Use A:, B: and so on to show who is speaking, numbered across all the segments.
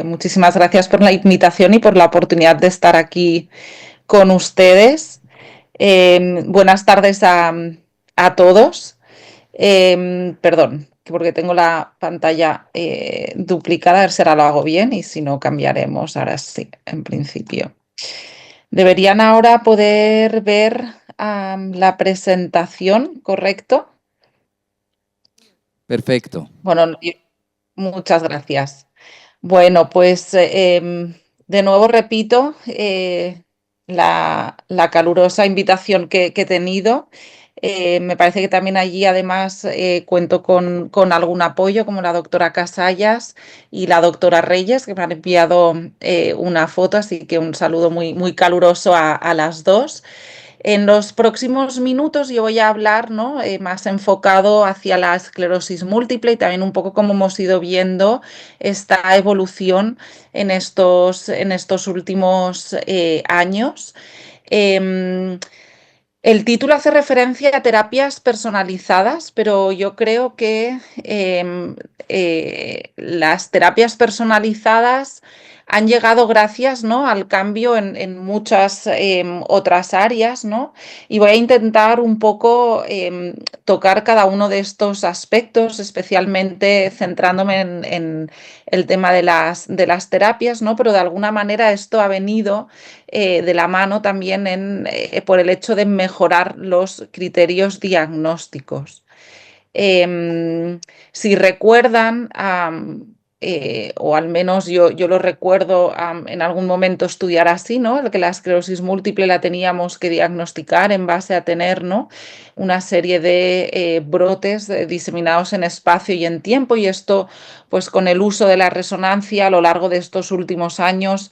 A: Muchísimas gracias por la invitación y por la oportunidad de estar aquí con ustedes. Buenas tardes a todos. Perdón, porque tengo la pantalla duplicada, a ver si ahora lo hago bien y si no cambiaremos. Ahora sí, en principio. Deberían ahora poder ver la presentación, ¿correcto?
B: Perfecto.
A: Bueno, muchas gracias. Bueno, pues de nuevo repito la calurosa invitación que he tenido. Me parece que también allí además cuento con algún apoyo, como la doctora Casallas y la doctora Reyes, que me han enviado una foto, así que un saludo muy, muy caluroso a las dos. En los próximos minutos yo voy a hablar, ¿no? Más enfocado hacia la esclerosis múltiple y también un poco cómo hemos ido viendo esta evolución en estos últimos años. Eh, el título hace referencia a terapias personalizadas, pero yo creo que las terapias personalizadas han llegado gracias, ¿no?, al cambio en muchas otras áreas, ¿no? Y voy a intentar un poco tocar cada uno de estos aspectos, especialmente centrándome en el tema de las terapias, ¿no? Pero de alguna manera esto ha venido de la mano también por el hecho de mejorar los criterios diagnósticos. Si recuerdan, o al menos yo lo recuerdo en algún momento estudiar así, ¿no? Que la esclerosis múltiple la teníamos que diagnosticar en base a tener, ¿no?, una serie de brotes diseminados en espacio y en tiempo, y esto, pues con el uso de la resonancia a lo largo de estos últimos años,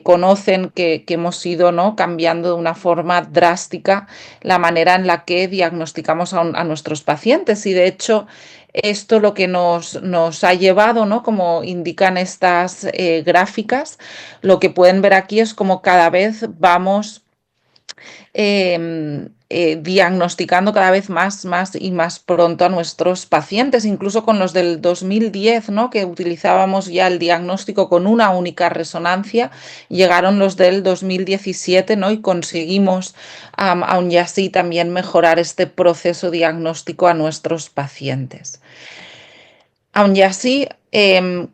A: conocen que hemos ido, ¿no?, cambiando de una forma drástica la manera en la que diagnosticamos a nuestros pacientes. Y de hecho, esto lo que nos ha llevado, ¿no?, como indican estas gráficas, lo que pueden ver aquí es como cada vez vamos diagnosticando cada vez más y más pronto a nuestros pacientes, incluso con los del 2010, ¿no?, que utilizábamos ya el diagnóstico con una única resonancia. Llegaron los del 2017, ¿no?, y conseguimos aún y así también mejorar este proceso diagnóstico a nuestros pacientes. Aún y así, perdón,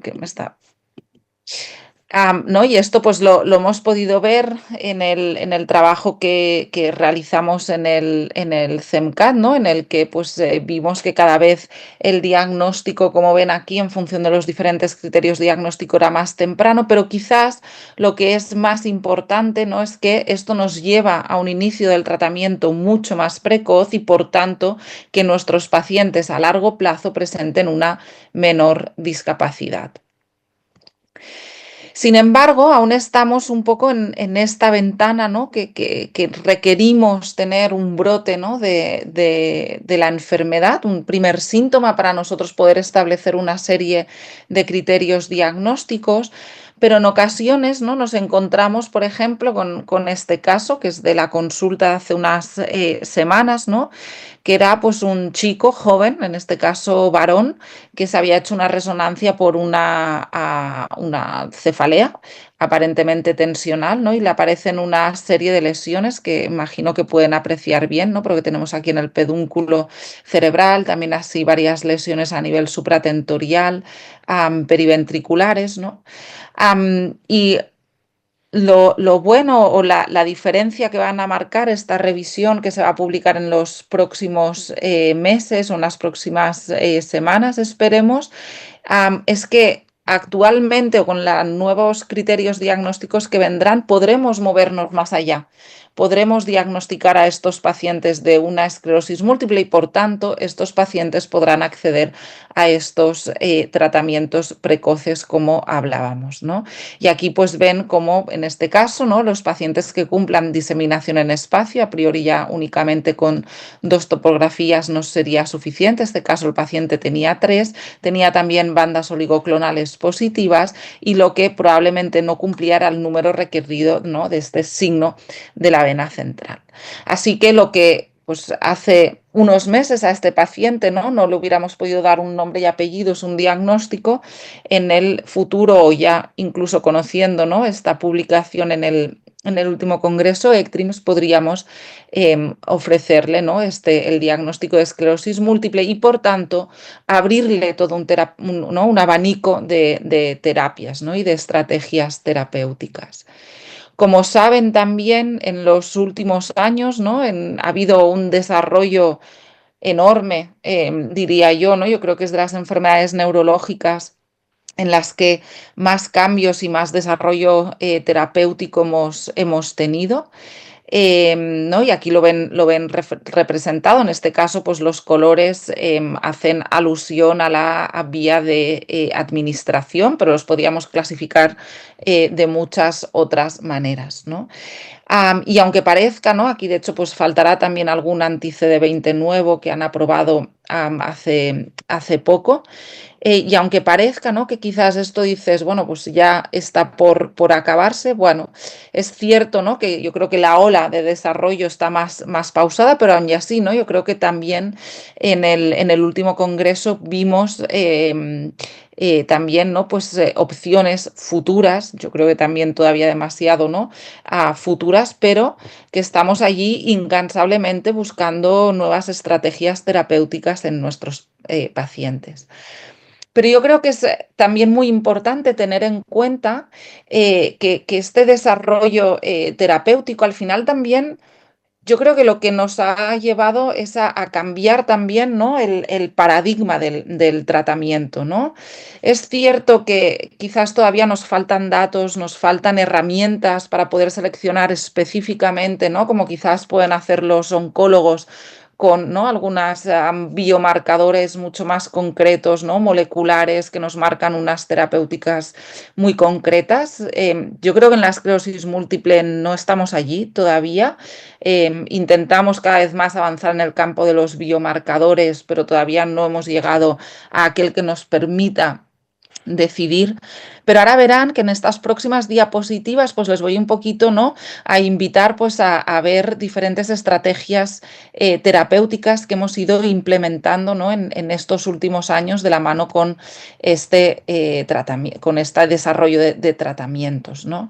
A: que me está... ¿no? Y esto pues lo hemos podido ver en el trabajo que realizamos en el CEMCAT, ¿no?, en el que pues vimos que cada vez el diagnóstico, como ven aquí, en función de los diferentes criterios diagnósticos era más temprano, pero quizás lo que es más importante, ¿no?, es que esto nos lleva a un inicio del tratamiento mucho más precoz y por tanto que nuestros pacientes a largo plazo presenten una menor discapacidad. Sin embargo, aún estamos un poco en esta ventana, ¿no?, que requerimos tener un brote, ¿no?, de la enfermedad, un primer síntoma para nosotros poder establecer una serie de criterios diagnósticos. Pero en ocasiones, ¿no?, nos encontramos, por ejemplo, con este caso, que es de la consulta de hace unas semanas, ¿no?, que era pues un chico joven, en este caso varón, que se había hecho una resonancia por una cefalea aparentemente tensional, ¿no? Y le aparecen una serie de lesiones que imagino que pueden apreciar bien, ¿no?, porque tenemos aquí en el pedúnculo cerebral, también así varias lesiones a nivel supratentorial, periventriculares, ¿no? Y lo bueno o la diferencia que van a marcar esta revisión que se va a publicar en los próximos meses o en las próximas semanas, esperemos, es que actualmente o con los nuevos criterios diagnósticos que vendrán podremos movernos más allá. Podremos diagnosticar a estos pacientes de una esclerosis múltiple y, por tanto, estos pacientes podrán acceder a estos tratamientos precoces como hablábamos, ¿no? Y aquí pues ven cómo en este caso, ¿no?, los pacientes que cumplan diseminación en espacio, a priori ya únicamente con 2 topografías no sería suficiente. En este caso el paciente tenía 3, tenía también bandas oligoclonales positivas y lo que probablemente no cumplía era el número requerido, ¿no?, de este signo de la vena central. Así que lo que pues hace unos meses a este paciente, ¿no? No le hubiéramos podido dar un nombre y apellidos, un diagnóstico, en el futuro o ya incluso conociendo, ¿no? Esta publicación en el último congreso ECTRIMS podríamos ofrecerle, ¿no? El diagnóstico de esclerosis múltiple y por tanto abrirle todo ¿no? Un abanico de terapias, ¿no? Y de estrategias terapéuticas. Como saben también, en los últimos años, ¿no? Ha habido un desarrollo enorme, diría yo, ¿no? Yo creo que es de las enfermedades neurológicas en las que más cambios y más desarrollo terapéutico hemos tenido. ¿No? Y aquí lo ven representado, en este caso, pues los colores hacen alusión a la vía de administración, pero los podríamos clasificar de muchas otras maneras, ¿no? Y aunque parezca, ¿no? Aquí de hecho pues faltará también algún anti-CD20 nuevo que han aprobado hace poco. Y aunque parezca, ¿no? Que quizás esto dices, bueno, pues ya está por acabarse, bueno, es cierto, ¿no? Que yo creo que la ola de desarrollo está más pausada, pero aún así, ¿no? Yo creo que también en el último congreso vimos también, ¿no? Pues opciones futuras, yo creo que también todavía demasiado, ¿no? Futuras, pero que estamos allí incansablemente buscando nuevas estrategias terapéuticas en nuestros pacientes. Pero yo creo que es también muy importante tener en cuenta que este desarrollo terapéutico al final también, yo creo que lo que nos ha llevado es a cambiar también, ¿no? El paradigma del tratamiento, ¿no? Es cierto que quizás todavía nos faltan datos, nos faltan herramientas para poder seleccionar específicamente, ¿no? Como quizás pueden hacer los oncólogos con, ¿no? Algunas biomarcadores mucho más concretos, ¿no? Moleculares que nos marcan unas terapéuticas muy concretas. Yo creo que en la esclerosis múltiple no estamos allí todavía. Intentamos cada vez más avanzar en el campo de los biomarcadores, pero todavía no hemos llegado a aquel que nos permita decidir. Pero ahora verán que en estas próximas diapositivas pues les voy un poquito, ¿no? A invitar pues a ver diferentes estrategias terapéuticas que hemos ido implementando, ¿no? En estos últimos años de la mano con con este desarrollo de tratamientos, ¿no?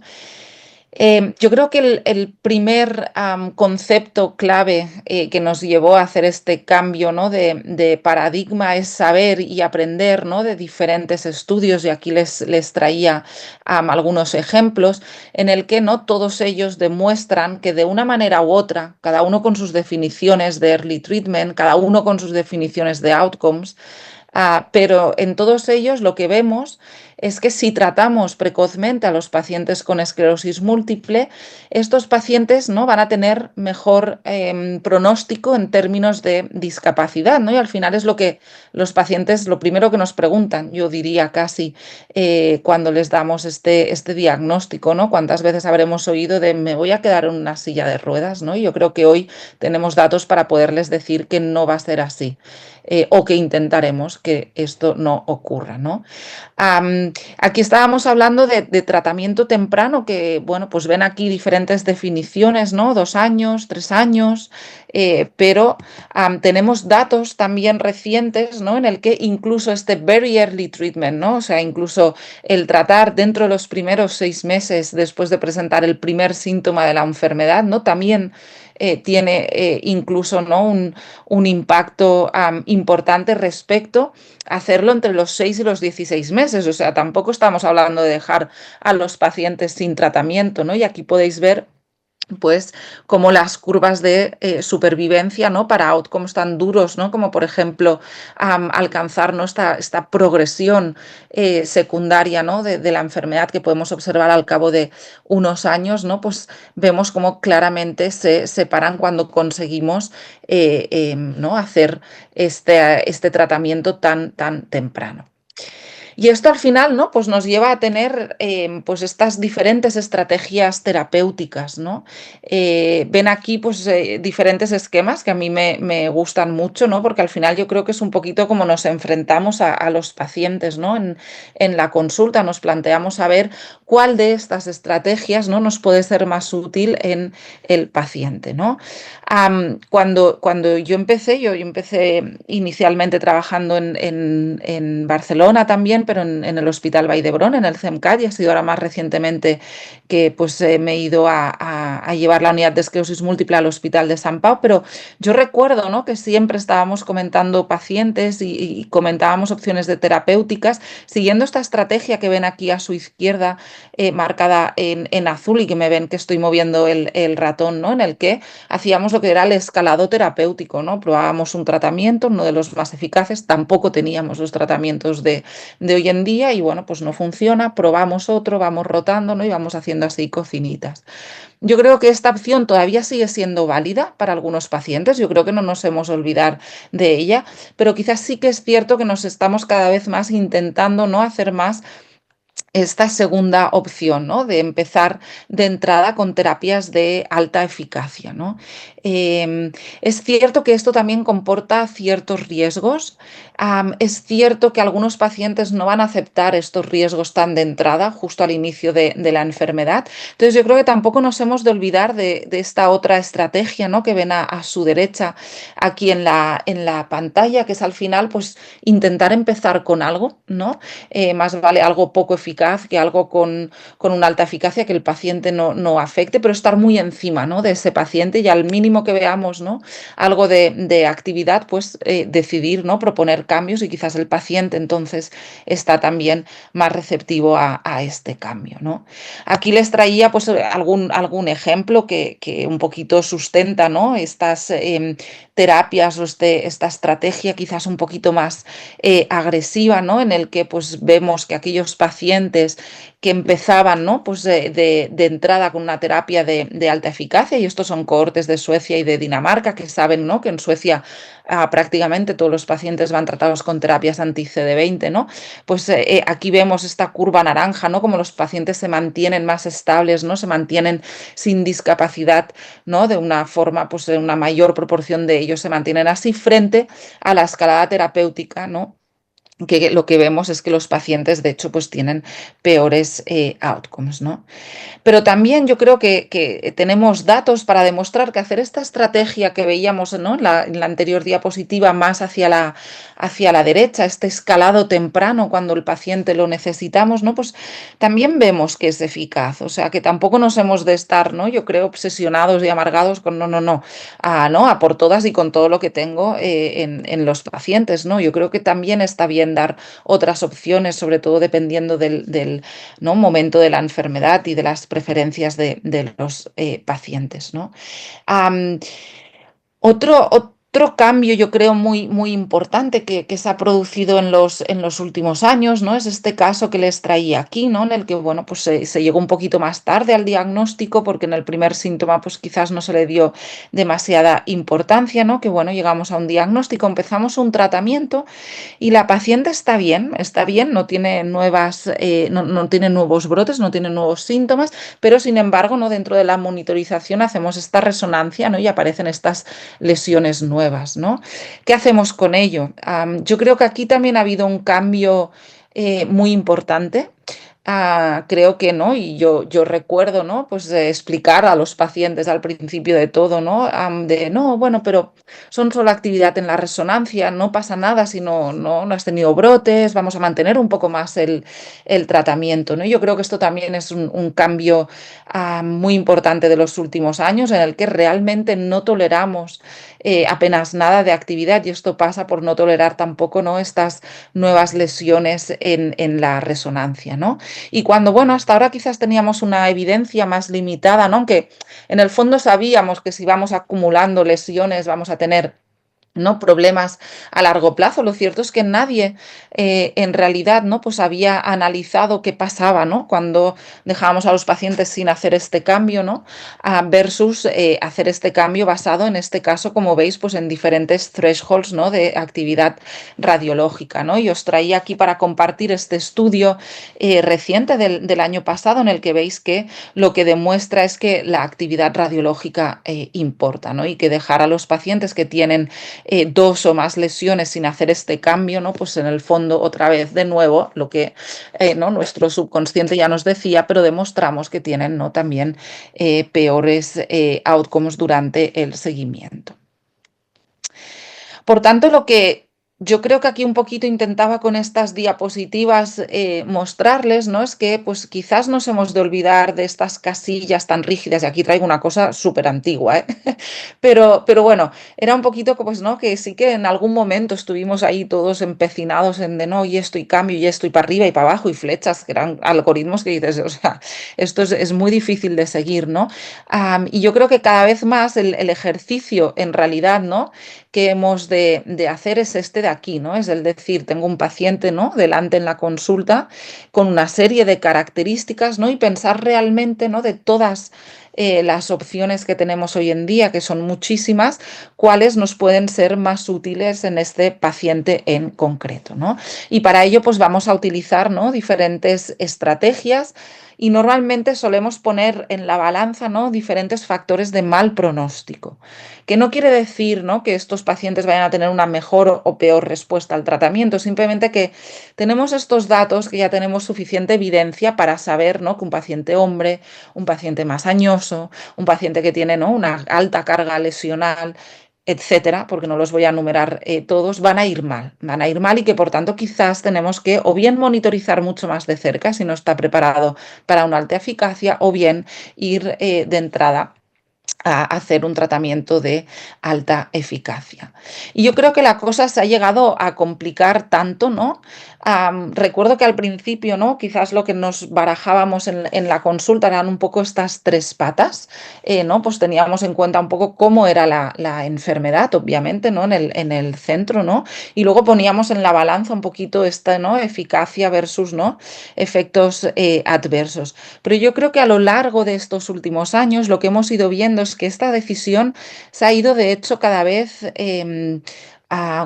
A: Yo creo que el primer concepto clave que nos llevó a hacer este cambio, ¿no? de paradigma es saber y aprender, ¿no? De diferentes estudios, y aquí les traía algunos ejemplos en el que no todos ellos demuestran que de una manera u otra, cada uno con sus definiciones de early treatment, cada uno con sus definiciones de outcomes, pero en todos ellos lo que vemos es que si tratamos precozmente a los pacientes con esclerosis múltiple, estos pacientes, ¿no? Van a tener mejor pronóstico en términos de discapacidad, ¿no? Y al final es lo que los pacientes, lo primero que nos preguntan, yo diría casi, cuando les damos este diagnóstico, ¿no? ¿Cuántas veces habremos oído de me voy a quedar en una silla de ruedas, ¿no? Y yo creo que hoy tenemos datos para poderles decir que no va a ser así. O que intentaremos que esto no ocurra, ¿no? Aquí estábamos hablando de tratamiento temprano, que, bueno, pues ven aquí diferentes definiciones, ¿no? 2 años, 3 años, pero tenemos datos también recientes, ¿no? En el que incluso este very early treatment, ¿no? O sea, incluso el tratar dentro de los primeros 6 meses después de presentar el primer síntoma de la enfermedad, ¿no? También tiene incluso, ¿no? un impacto importante respecto a hacerlo entre los 6 y los 16 meses. O sea, tampoco estamos hablando de dejar a los pacientes sin tratamiento, ¿no? Y aquí podéis ver pues como las curvas de supervivencia, ¿no? Para outcomes tan duros, ¿no? Como por ejemplo alcanzar, ¿no? esta progresión secundaria, ¿no? de la enfermedad que podemos observar al cabo de unos años, ¿no? Pues vemos cómo claramente se separan cuando conseguimos ¿no? hacer este tratamiento tan temprano. Y esto al final, ¿no? Pues nos lleva a tener pues estas diferentes estrategias terapéuticas, ¿no? Ven aquí pues diferentes esquemas que a mí me gustan mucho, ¿no? Porque al final yo creo que es un poquito como nos enfrentamos a los pacientes, ¿no? En la consulta nos planteamos a ver cuál de estas estrategias, ¿no? Nos puede ser más útil en el paciente, ¿no? Cuando yo empecé inicialmente trabajando en Barcelona también, pero en el Hospital Vall d'Hebron, en el CEMCAT, y ha sido ahora más recientemente que pues, me he ido a llevar la unidad de esclerosis múltiple al Hospital de Sant Pau, pero yo recuerdo, ¿no? Que siempre estábamos comentando pacientes y comentábamos opciones de terapéuticas, siguiendo esta estrategia que ven aquí a su izquierda, marcada en azul y que me ven que estoy moviendo el ratón, ¿no? En el que hacíamos lo que era el escalado terapéutico, ¿no? Probábamos un tratamiento, uno de los más eficaces, tampoco teníamos los tratamientos de hoy en día y bueno, pues no funciona, probamos otro, vamos rotando, ¿no? Y vamos haciendo así cocinitas. Yo creo que esta opción todavía sigue siendo válida para algunos pacientes, yo creo que no nos hemos olvidar de ella, pero quizás sí que es cierto que nos estamos cada vez más intentando no hacer más esta segunda opción, ¿no? De empezar de entrada con terapias de alta eficacia, ¿no? Es cierto que esto también comporta ciertos riesgos. Es cierto que algunos pacientes no van a aceptar estos riesgos tan de entrada, justo al inicio de la enfermedad. Entonces yo creo que tampoco nos hemos de olvidar de esta otra estrategia, ¿no? Que ven a su derecha aquí en la pantalla, que es al final pues intentar empezar con algo, ¿no? Más vale algo poco eficaz que algo con una alta eficacia que el paciente no afecte, pero estar muy encima, ¿no? De ese paciente y al mínimo que veamos, ¿no? Algo de actividad, pues decidir, ¿no? Proponer cambios y quizás el paciente entonces está también más receptivo a este cambio, ¿no? Aquí les traía pues algún ejemplo que un poquito sustenta, ¿no? Estas terapias o esta estrategia quizás un poquito más agresiva, ¿no? En el que pues vemos que aquellos pacientes que empezaban, ¿no? Pues de entrada con una terapia de alta eficacia, y estos son cohortes de Suecia y de Dinamarca, que saben, ¿no? Que en Suecia prácticamente todos los pacientes van tratados con terapias anti-CD20, ¿no? Pues aquí vemos esta curva naranja, ¿no? Como los pacientes se mantienen más estables, ¿no? Se mantienen sin discapacidad, ¿no? De una forma, pues de una mayor proporción de ellos se mantienen así frente a la escalada terapéutica, ¿no? Que lo que vemos es que los pacientes, de hecho, pues tienen peores outcomes, ¿no? Pero también yo creo que tenemos datos para demostrar que hacer esta estrategia que veíamos, ¿no? En la anterior diapositiva más hacia la derecha, este escalado temprano cuando el paciente lo necesitamos, ¿no? Pues también vemos que es eficaz. O sea, que tampoco nos hemos de estar, ¿no? Yo creo, obsesionados y amargados con no, a por todas y con todo lo que tengo en los pacientes, ¿no? Yo creo que también está bien dar otras opciones, sobre todo dependiendo del ¿no? momento de la enfermedad y de las preferencias de los pacientes, ¿no? Am, otro cambio, yo creo, muy importante que se ha producido en los últimos años, ¿no? Es este caso que les traía aquí, ¿no? En el que, bueno, pues se llegó un poquito más tarde al diagnóstico porque en el primer síntoma, pues quizás no se le dio demasiada importancia, ¿no? Que, bueno, llegamos a un diagnóstico, empezamos un tratamiento y la paciente está bien, no tiene no tiene nuevos brotes, no tiene nuevos síntomas, pero sin embargo, ¿no? Dentro de la monitorización hacemos esta resonancia, ¿no? Y aparecen estas lesiones nuevas, ¿no? ¿Qué hacemos con ello? Yo creo que aquí también ha habido un cambio muy importante. Creo que no, y yo recuerdo, ¿no? Pues explicar a los pacientes al principio de todo, ¿no? No, bueno, pero son solo actividad en la resonancia, no pasa nada si no has tenido brotes, vamos a mantener un poco más el tratamiento, ¿no? Yo creo que esto también es un cambio muy importante de los últimos años en el que realmente no toleramos apenas nada de actividad y esto pasa por no tolerar tampoco, ¿no? Estas nuevas lesiones en la resonancia, ¿no? Y cuando, bueno, hasta ahora quizás teníamos una evidencia más limitada, ¿no? Aunque en el fondo sabíamos que si vamos acumulando lesiones vamos a tener ¿no? Problemas a largo plazo. Lo cierto es que nadie en realidad, ¿no? Pues había analizado qué pasaba, ¿no? Cuando dejábamos a los pacientes sin hacer este cambio, ¿no? Versus hacer este cambio basado en este caso, como veis, pues en diferentes thresholds, ¿no? De actividad radiológica, ¿no? Y os traía aquí para compartir este estudio reciente del año pasado, en el que veis que lo que demuestra es que la actividad radiológica importa, ¿no? Y que dejar a los pacientes que tienen dos o más lesiones sin hacer este cambio, ¿no? Pues en el fondo, otra vez, de nuevo, lo que ¿no? Nuestro subconsciente ya nos decía, pero demostramos que tienen, ¿no? También peores outcomes durante el seguimiento. Por tanto, lo que yo creo que aquí un poquito intentaba con estas diapositivas mostrarles, ¿no? Es que pues quizás nos hemos de olvidar de estas casillas tan rígidas, y aquí traigo una cosa súper antigua, ¿eh? Pero bueno, era un poquito pues, ¿no? Que sí que en algún momento estuvimos ahí todos empecinados en de no, y esto y cambio, y esto y para arriba y para abajo, y flechas, que eran algoritmos que dices, o sea, esto es muy difícil de seguir, ¿no? Y yo creo que cada vez más el ejercicio en realidad, ¿no? Que hemos de hacer es este de aquí, ¿no? Es el decir, tengo un paciente, ¿no? Delante en la consulta con una serie de características, ¿no? Y pensar realmente, ¿no? De todas las opciones que tenemos hoy en día, que son muchísimas, cuáles nos pueden ser más útiles en este paciente en concreto, ¿no? Y para ello, pues vamos a utilizar, ¿no? Diferentes estrategias y normalmente solemos poner en la balanza, ¿no? Diferentes factores de mal pronóstico, que no quiere decir, ¿no? Que estos pacientes vayan a tener una mejor o peor respuesta al tratamiento, simplemente que tenemos estos datos, que ya tenemos suficiente evidencia para saber, ¿no? Que un paciente hombre, un paciente más añoso, un paciente que tiene, ¿no? Una alta carga lesional, etcétera, porque no los voy a enumerar todos, van a ir mal y que por tanto quizás tenemos que o bien monitorizar mucho más de cerca si no está preparado para una alta eficacia, o bien ir de entrada a hacer un tratamiento de alta eficacia. Y yo creo que la cosa se ha llegado a complicar tanto, ¿no? Recuerdo que al principio, ¿no? Quizás lo que nos barajábamos en la consulta eran un poco estas tres patas, ¿no? Pues teníamos en cuenta un poco cómo era la enfermedad, obviamente, ¿no? En el centro, ¿no? Y luego poníamos en la balanza un poquito esta, ¿no? Eficacia versus, ¿no? Efectos adversos. Pero yo creo que a lo largo de estos últimos años lo que hemos ido viendo es que esta decisión se ha ido, de hecho, cada vez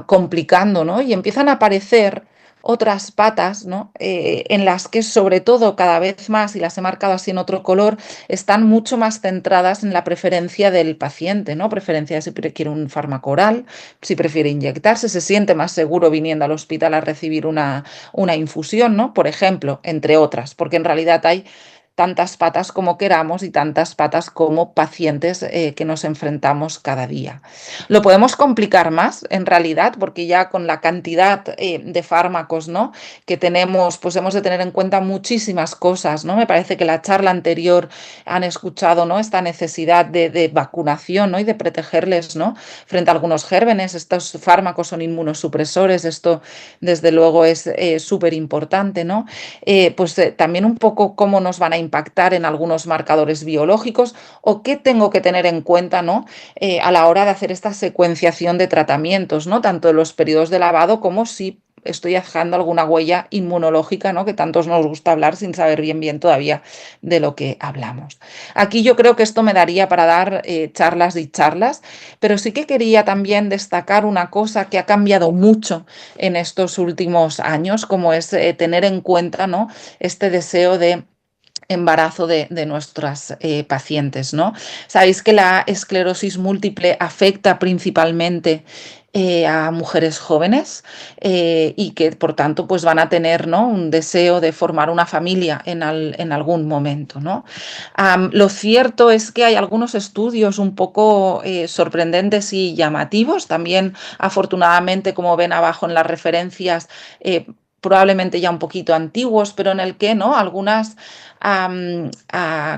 A: complicando, ¿no? Y empiezan a aparecer otras patas, ¿no? En las que sobre todo cada vez más, y las he marcado así en otro color, están mucho más centradas en la preferencia del paciente, ¿no? Preferencia de si quiere un fármaco oral, si prefiere inyectarse, se siente más seguro viniendo al hospital a recibir una infusión, ¿no? Por ejemplo, entre otras, porque en realidad hay tantas patas como queramos y tantas patas como pacientes que nos enfrentamos cada día. Lo podemos complicar más, en realidad, porque ya con la cantidad de fármacos, ¿no? Que tenemos, pues hemos de tener en cuenta muchísimas cosas, ¿no? Me parece que la charla anterior han escuchado, ¿no? Esta necesidad de vacunación, ¿no? Y de protegerles, ¿no? Frente a algunos gérmenes. Estos fármacos son inmunosupresores, esto desde luego es súper importante, ¿no? Pues también un poco cómo nos van a impactar en algunos marcadores biológicos, o qué tengo que tener en cuenta, ¿no? A la hora de hacer esta secuenciación de tratamientos, ¿no? Tanto en los periodos de lavado como si estoy dejando alguna huella inmunológica, ¿no? Que tantos nos gusta hablar sin saber bien todavía de lo que hablamos. Aquí yo creo que esto me daría para dar charlas y charlas, pero sí que quería también destacar una cosa que ha cambiado mucho en estos últimos años, como es tener en cuenta, ¿no? Este deseo de embarazo de nuestras pacientes, ¿no? Sabéis que la esclerosis múltiple afecta principalmente a mujeres jóvenes y que por tanto pues van a tener, ¿no? Un deseo de formar una familia en algún momento, ¿no? Lo cierto es que hay algunos estudios un poco sorprendentes y llamativos. También, afortunadamente, como ven abajo en las referencias, probablemente ya un poquito antiguos, pero en el que, ¿no? Algunas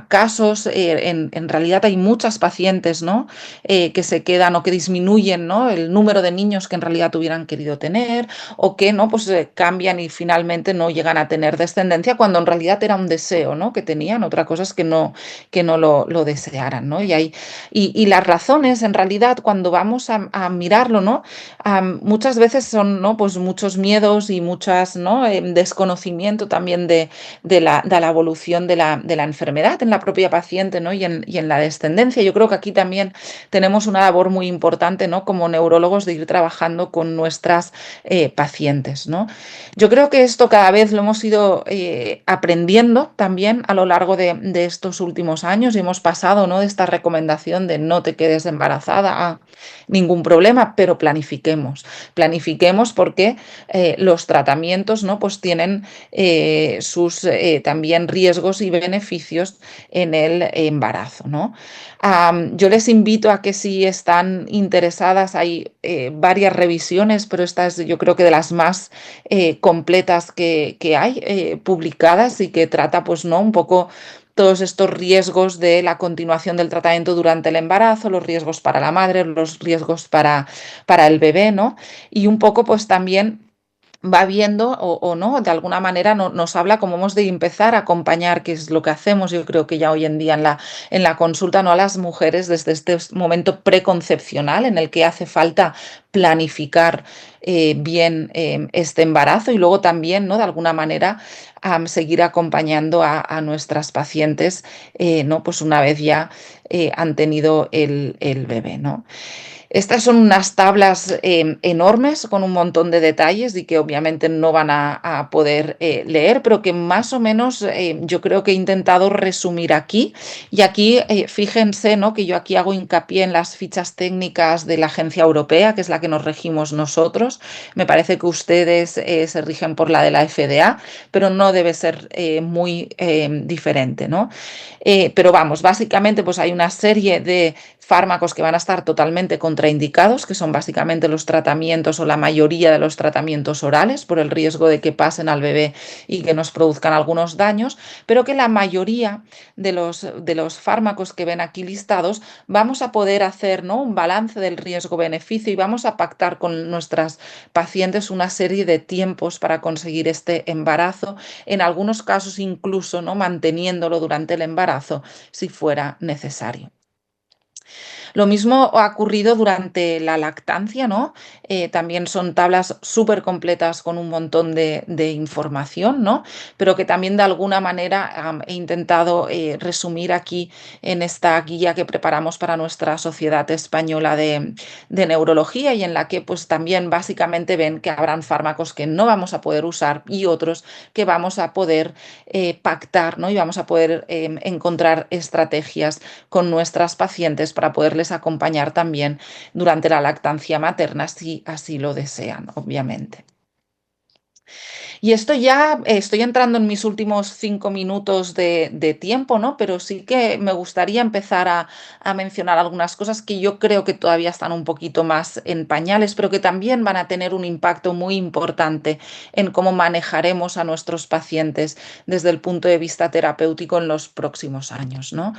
A: casos, en realidad hay muchas pacientes, ¿no? Que se quedan o que disminuyen, ¿no? El número de niños que en realidad hubieran querido tener o que, ¿no? Pues cambian y finalmente no llegan a tener descendencia cuando en realidad era un deseo, ¿no? Que tenían. Otra cosa es que no lo desearan, ¿no? Y las razones, en realidad, cuando vamos a mirarlo, ¿no? Muchas veces son, ¿no? Pues muchos miedos y muchas, ¿no? Desconocimiento también de la evolución de la enfermedad en la propia paciente, ¿no? Y en la descendencia. Yo creo que aquí también tenemos una labor muy importante, ¿no? Como neurólogos de ir trabajando con nuestras pacientes, ¿no? Yo creo que esto cada vez lo hemos ido aprendiendo también a lo largo de estos últimos años y hemos pasado, ¿no? De esta recomendación de no te quedes embarazada a ningún problema, pero planifiquemos. Planifiquemos porque los tratamientos, ¿no? Pues tienen sus también riesgos y beneficios en el embarazo, ¿no? Yo les invito a que si están interesadas, hay varias revisiones, pero esta es yo creo que de las más completas que hay publicadas y que trata pues no un poco todos estos riesgos de la continuación del tratamiento durante el embarazo, los riesgos para la madre, los riesgos para el bebé, ¿no? Y un poco pues también va viendo o no, de alguna manera nos habla cómo hemos de empezar a acompañar, que es lo que hacemos, yo creo que ya hoy en día en la consulta, ¿no? A las mujeres desde este momento preconcepcional en el que hace falta planificar bien este embarazo y luego también, ¿no? De alguna manera seguir acompañando a nuestras pacientes, ¿no? Pues una vez ya han tenido el bebé, ¿no? Estas son unas tablas enormes con un montón de detalles y que obviamente no van a poder leer, pero que más o menos yo creo que he intentado resumir aquí. Y aquí fíjense, ¿no? Que yo aquí hago hincapié en las fichas técnicas de la Agencia Europea, que es la que nos regimos nosotros. Me parece que ustedes se rigen por la de la FDA, pero no debe ser muy diferente, ¿no? Pero vamos, básicamente pues hay una serie de fármacos que van a estar totalmente contraindicados, que son básicamente los tratamientos o la mayoría de los tratamientos orales por el riesgo de que pasen al bebé y que nos produzcan algunos daños, pero que la mayoría de los fármacos que ven aquí listados vamos a poder hacer, ¿no? Un balance del riesgo-beneficio y vamos a pactar con nuestras pacientes una serie de tiempos para conseguir este embarazo, en algunos casos incluso, ¿no? Manteniéndolo durante el embarazo si fuera necesario. Lo mismo ha ocurrido durante la lactancia, ¿no? También son tablas súper completas con un montón de información, ¿no? Pero que también de alguna manera he intentado resumir aquí en esta guía que preparamos para nuestra Sociedad Española de Neurología y en la que pues también básicamente ven que habrán fármacos que no vamos a poder usar y otros que vamos a poder pactar, ¿no? Y vamos a poder encontrar estrategias con nuestras pacientes para poderles acompañar también durante la lactancia materna si así lo desean, obviamente. Y esto ya estoy entrando en mis últimos 5 minutos de tiempo, ¿no? Pero sí que me gustaría empezar a mencionar algunas cosas que yo creo que todavía están un poquito más en pañales, pero que también van a tener un impacto muy importante en cómo manejaremos a nuestros pacientes desde el punto de vista terapéutico en los próximos años, ¿no?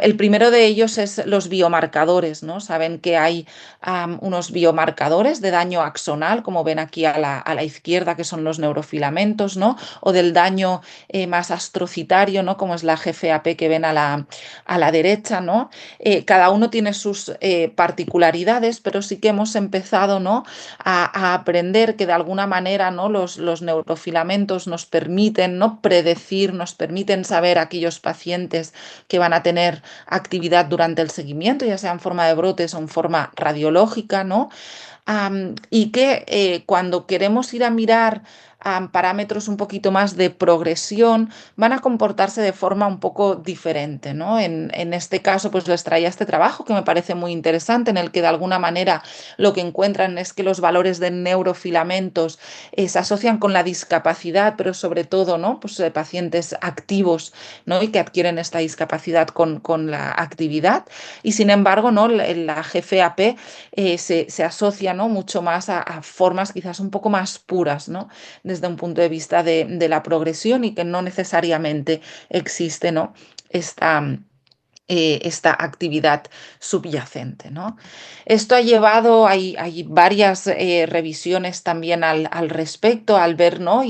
A: El primero de ellos es los biomarcadores, ¿no? Saben que hay unos biomarcadores de daño axonal, como ven aquí a la izquierda, que son los neurofilamentos, ¿no? O del daño más astrocitario, ¿no? Como es la GFAP que ven a la derecha, ¿no? Cada uno tiene sus particularidades, pero sí que hemos empezado, ¿no? A aprender que de alguna manera, ¿no? Los neurofilamentos nos permiten, ¿no? Predecir, nos permiten saber aquellos pacientes que van a tener actividad durante el seguimiento, ya sea en forma de brotes o en forma radiológica, ¿no? Y que cuando queremos ir a mirar parámetros un poquito más de progresión, van a comportarse de forma un poco diferente, ¿no? En este caso, pues les traía este trabajo que me parece muy interesante, en el que de alguna manera lo que encuentran es que los valores de neurofilamentos se asocian con la discapacidad, pero sobre todo, ¿no? Pues pacientes activos, ¿no? Y que adquieren esta discapacidad con la actividad. Y sin embargo, ¿no? La GFAP se asocia, ¿no? Mucho más a formas quizás un poco más puras, ¿no? desde un punto de vista de la progresión y que no necesariamente existe, ¿no? esta, esta actividad subyacente, ¿no? Esto ha llevado, hay varias revisiones también al respecto, al ver, ¿no?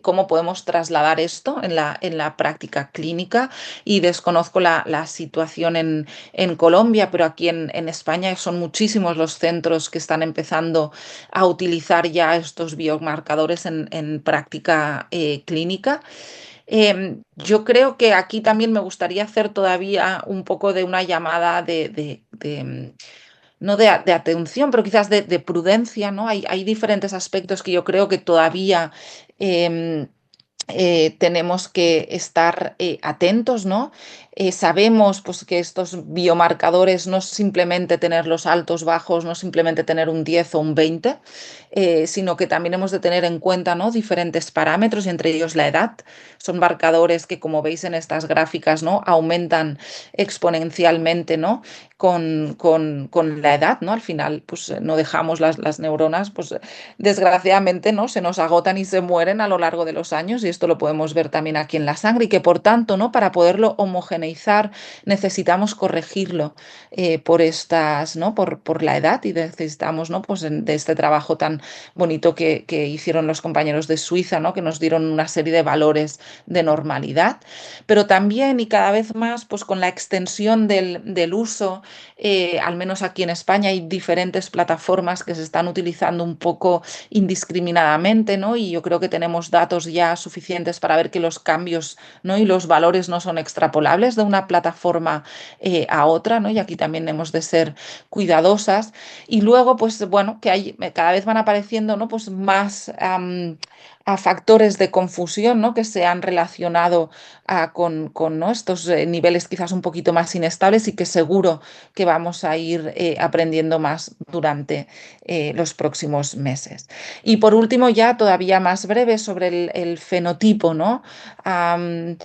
A: Cómo podemos trasladar esto en la práctica clínica. Y desconozco la situación en Colombia, pero aquí en España son muchísimos los centros que están empezando a utilizar ya estos biomarcadores en práctica clínica. Yo creo que aquí también me gustaría hacer todavía un poco de una llamada no de atención, pero quizás de prudencia, ¿no? Hay diferentes aspectos que yo creo que todavía em, tenemos que estar atentos, ¿no? Sabemos pues, que estos biomarcadores no es simplemente tener los altos, bajos, no es simplemente tener un 10 o un 20, sino que también hemos de tener en cuenta, ¿no? diferentes parámetros y entre ellos la edad. Son marcadores que, como veis en estas gráficas, ¿no? aumentan exponencialmente, ¿no? con la edad, ¿no? Al final, pues no dejamos las neuronas, pues desgraciadamente, ¿no? se nos agotan y se mueren a lo largo de los años, y esto lo podemos ver también aquí en la sangre, y que por tanto, ¿no? para poderlo homogeneizar necesitamos corregirlo por estas, ¿no? por la edad, y necesitamos, ¿no? pues de este trabajo tan bonito que hicieron los compañeros de Suiza, ¿no? que nos dieron una serie de valores de normalidad, pero también y cada vez más, pues con la extensión del uso, al menos aquí en España hay diferentes plataformas que se están utilizando un poco indiscriminadamente, ¿no? Y yo creo que tenemos datos ya suficientes para ver que los cambios, ¿no? y los valores no son extrapolables de una plataforma a otra, ¿no? Y aquí también hemos de ser cuidadosas. Y luego, pues bueno, que hay, cada vez van apareciendo, ¿no? pues más a factores de confusión, ¿no? que se han relacionado con, ¿no? estos niveles quizás un poquito más inestables, y que seguro que vamos a ir aprendiendo más durante los próximos meses. Y por último, ya todavía más breve sobre el fenotipo, ¿no? Am,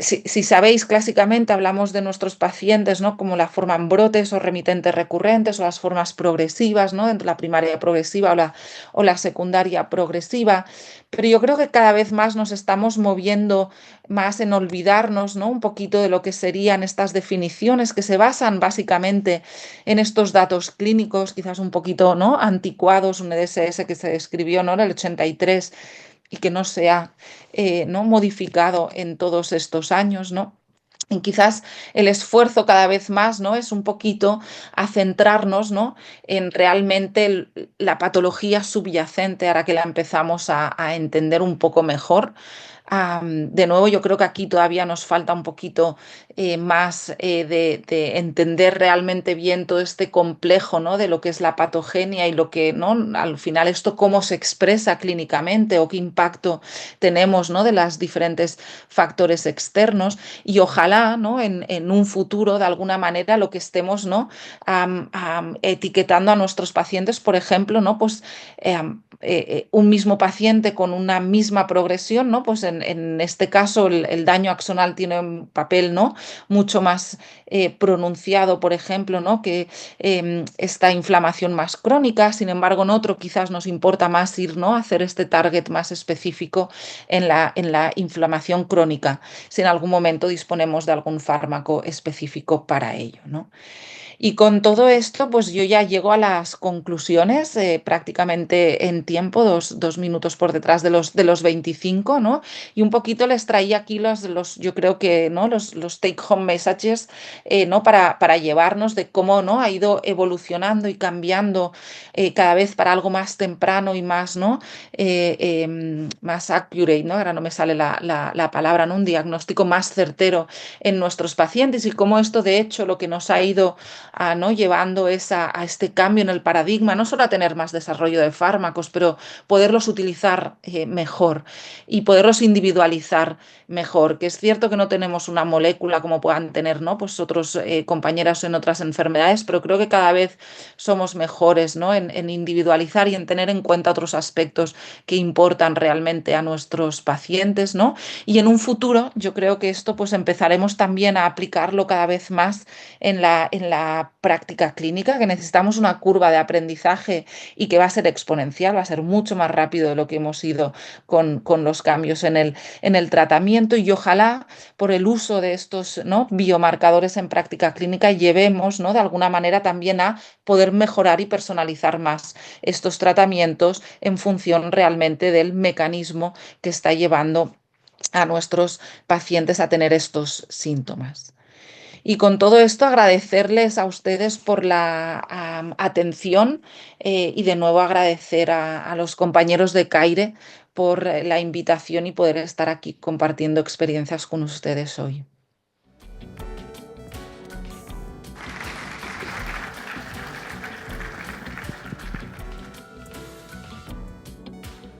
A: si sabéis, clásicamente hablamos de nuestros pacientes, ¿no? como la forma en brotes o remitentes recurrentes, o las formas progresivas, ¿no? entre la primaria progresiva o la secundaria progresiva, pero yo creo que cada vez más nos estamos moviendo más en olvidarnos, ¿no? un poquito de lo que serían estas definiciones que se basan básicamente en estos datos clínicos, quizás un poquito, ¿no? anticuados, un EDSS que se escribió, ¿no? en el 83 y que no se ha ¿no? modificado en todos estos años, ¿no? Y quizás el esfuerzo cada vez más, ¿no? es un poquito a centrarnos, ¿no? en realmente la patología subyacente, ahora que la empezamos a entender un poco mejor. De nuevo, yo creo que aquí todavía nos falta un poquito más de entender realmente bien todo este complejo, ¿no? de lo que es la patogenia y lo que, ¿no? al final esto cómo se expresa clínicamente, o qué impacto tenemos, ¿no? de los diferentes factores externos. Y ojalá, ¿no? en un futuro, de alguna manera, lo que estemos, ¿no? Etiquetando a nuestros pacientes, por ejemplo, ¿no? pues un mismo paciente con una misma progresión, ¿no? pues en este caso el daño axonal tiene un papel, ¿no? mucho más pronunciado, por ejemplo, ¿no? que esta inflamación más crónica. Sin embargo, en otro quizás nos importa más ir, ¿no? a hacer este target más específico en la inflamación crónica, si en algún momento disponemos de algún fármaco específico para ello, ¿no? Y con todo esto, pues yo ya llego a las conclusiones prácticamente en tiempo, dos minutos por detrás de los 25, ¿no? Y un poquito les traía aquí yo creo que, ¿no? los take home messages, ¿no? Para llevarnos de cómo, ¿no? ha ido evolucionando y cambiando cada vez para algo más temprano y más, ¿no? Más accurate, ¿no? Ahora no me sale la palabra, ¿no? Un diagnóstico más certero en nuestros pacientes, y cómo esto, de hecho, lo que nos ha ido ¿no? llevando a este cambio en el paradigma, no solo a tener más desarrollo de fármacos, pero poderlos utilizar mejor y poderlos individualizar mejor, que es cierto que no tenemos una molécula como puedan tener, ¿no? pues otros compañeras en otras enfermedades, pero creo que cada vez somos mejores, ¿no? En individualizar y en tener en cuenta otros aspectos que importan realmente a nuestros pacientes, ¿no? Y en un futuro yo creo que esto pues empezaremos también a aplicarlo cada vez más en la práctica clínica, que necesitamos una curva de aprendizaje y que va a ser exponencial, va a ser mucho más rápido de lo que hemos ido con los cambios en el tratamiento y ojalá por el uso de estos, ¿no?, biomarcadores en práctica clínica llevemos, ¿no?, de alguna manera también a poder mejorar y personalizar más estos tratamientos en función realmente del mecanismo que está llevando a nuestros pacientes a tener estos síntomas. Y con todo esto agradecerles a ustedes por la atención y de nuevo agradecer a los compañeros de CAIRE por la invitación y poder estar aquí compartiendo experiencias con ustedes hoy.